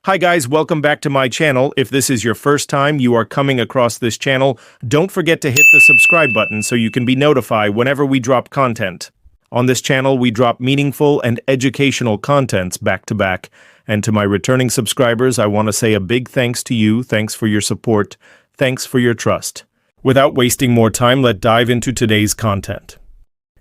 Hi guys, welcome back to my channel. If this is your first time you are coming across this channel, don't forget to hit the subscribe button so you can be notified whenever we drop content. On this channel, we drop meaningful and educational contents back to back. And to my returning subscribers, I want to say a big thanks to you. Thanks for your support. Thanks for your trust. Without wasting more time, let's dive into today's content.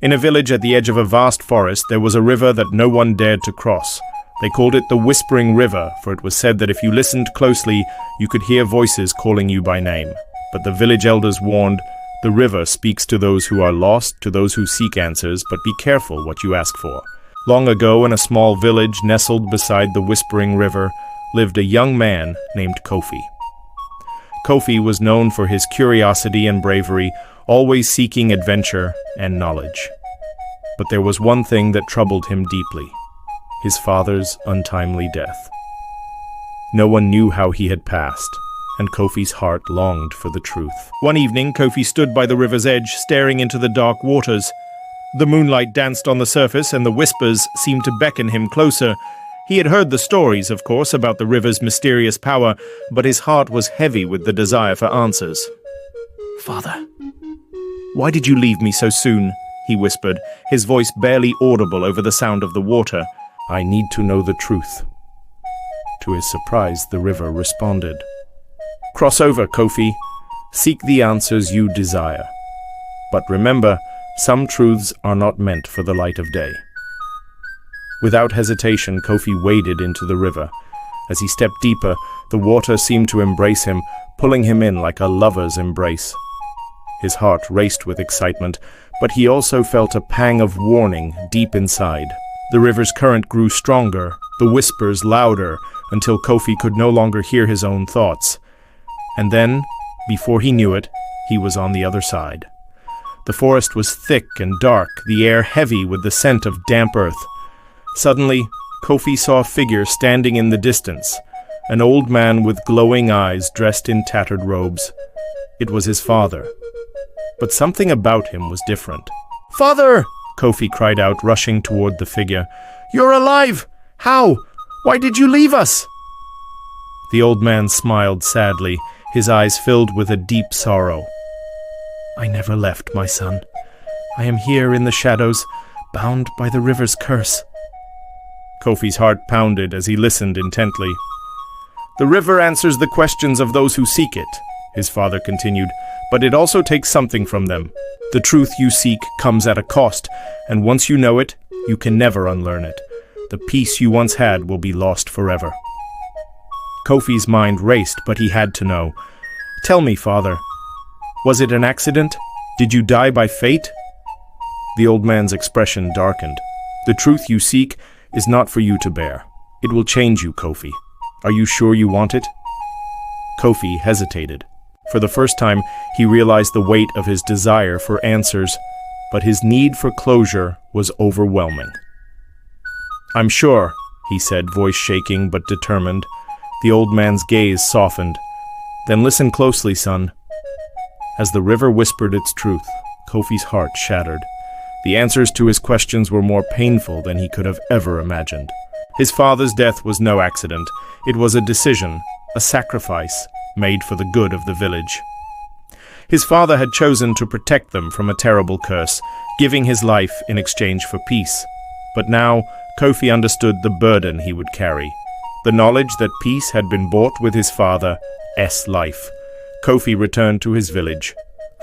In a village at the edge of a vast forest, there was a river that no one dared to cross. They called it the Whispering River, for it was said that if you listened closely, you could hear voices calling you by name. But the village elders warned, the river speaks to those who are lost, to those who seek answers, but be careful what you ask for. Long ago, in a small village nestled beside the Whispering River, lived a young man named Kofi. Kofi was known for his curiosity and bravery, always seeking adventure and knowledge. But there was one thing that troubled him deeply: his father's untimely death. No one knew how he had passed, and Kofi's heart longed for the truth. One evening, Kofi stood by the river's edge, staring into the dark waters. The moonlight danced on the surface, and the whispers seemed to beckon him closer. He had heard the stories, of course, about the river's mysterious power, but his heart was heavy with the desire for answers. "Father, why did you leave me so soon?" he whispered, his voice barely audible over the sound of the water. "I need to know the truth." To his surprise, the river responded. "Cross over, Kofi. Seek the answers you desire. But remember, some truths are not meant for the light of day." Without hesitation, Kofi waded into the river. As he stepped deeper, the water seemed to embrace him, pulling him in like a lover's embrace. His heart raced with excitement, but he also felt a pang of warning deep inside. The river's current grew stronger, the whispers louder, until Kofi could no longer hear his own thoughts. And then, before he knew it, he was on the other side. The forest was thick and dark, the air heavy with the scent of damp earth. Suddenly, Kofi saw a figure standing in the distance, an old man with glowing eyes dressed in tattered robes. It was his father. But something about him was different. "Father!" Kofi cried out, rushing toward the figure. "You're alive! How? Why did you leave us?" The old man smiled sadly, his eyes filled with a deep sorrow. "I never left, my son. I am here in the shadows, bound by the river's curse." Kofi's heart pounded as he listened intently. "The river answers the questions of those who seek it," his father continued, "but it also takes something from them. The truth you seek comes at a cost, and once you know it, you can never unlearn it. The peace you once had will be lost forever." Kofi's mind raced, but he had to know. "Tell me, father, was it an accident? Did you die by fate?" The old man's expression darkened. "The truth you seek is not for you to bear. It will change you, Kofi. Are you sure you want it?" Kofi hesitated. For the first time, he realized the weight of his desire for answers, but his need for closure was overwhelming. "I'm sure," he said, voice shaking but determined. The old man's gaze softened. "Then listen closely, son." As the river whispered its truth, Kofi's heart shattered. The answers to his questions were more painful than he could have ever imagined. His father's death was no accident. It was a decision, a sacrifice, made for the good of the village. His father had chosen to protect them from a terrible curse, giving his life in exchange for peace. But now, Kofi understood the burden he would carry. The knowledge that peace had been bought with his father's life. Kofi returned to his village,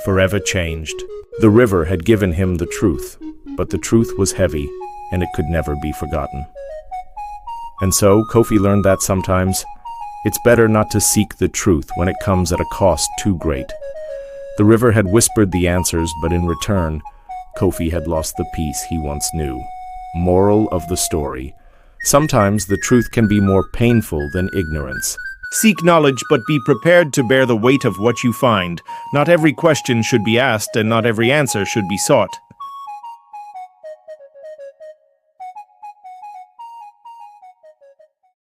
forever changed. The river had given him the truth, but the truth was heavy, and it could never be forgotten. And so, Kofi learned that sometimes it's better not to seek the truth when it comes at a cost too great. The river had whispered the answers, but in return, Kofi had lost the peace he once knew. Moral of the story: sometimes the truth can be more painful than ignorance. Seek knowledge, but be prepared to bear the weight of what you find. Not every question should be asked, and not every answer should be sought.